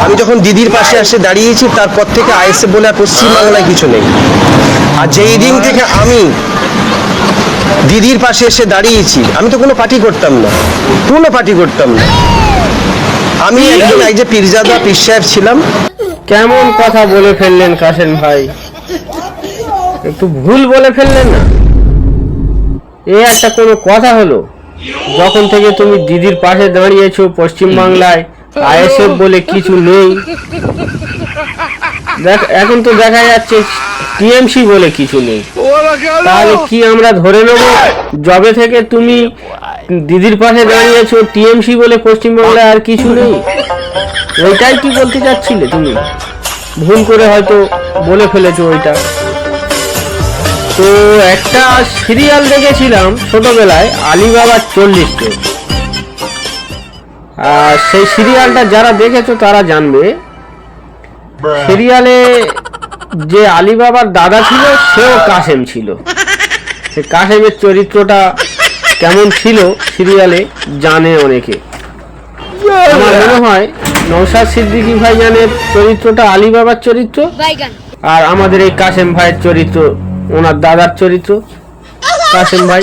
আমি যখন দিদির পাশে এসে দাঁড়িয়েছি তারপর থেকে আইএসএফ বলে আর পশ্চিমবাংলায় কিছু নেই। আর যেই দিন থেকে আমি দিদির পাশে এসে দাঁড়িয়েছি, আমি তো কোনো পার্টি করতাম না, আমি একজন এই যে পীরজাদা পীর সাহেব ছিলাম। কেমন কথা বলে ফেললেন কাশেম ভাই, একটু ভুল বলে ফেললেন না? এ একটা কোনো কথা হলো? যখন থেকে তুমি দিদির পাশে দাঁড়িয়েছো, পশ্চিমবাংলায় আইএসএফ বলে কিছু নেই। এখন তো দেখা যাচ্ছে টিএমসি বলে কিছু নেই। তাহলে কি আমরা ধরে নেব যবে থেকে তুমি দিদির পাশে দাঁড়িয়েছো টিএমসি বলে পশ্চিমবাংলায় আর কিছু নেই? ওইটাই কি বলতে চাচ্ছিলে তুমি? ভুল করে হয়তো বলে ফেলেছো ওইটা। তো একটা সিরিয়াল দেখেছিলাম ছোটবেলায়, আলিবাবার 40 চোর। আর সেই সিরিয়ালটা যারা দেখেছো তারা জানবে, সিরিয়ালে যে আলিবাবার দাদা ছিল সেও কাশেম ছিল। সে কাশেমের চরিত্রটা কেমন ছিল সিরিয়ালে জানে অনেকে। আমার মনে হয় নওশাদ সিদ্দিকী ভাইজানের চরিত্রটা আলিবাবার চরিত্র, আর আমাদের এই কাশেম ভাইয়ের চরিত্র ওনার দাদার চরিত্র। কাশেম ভাই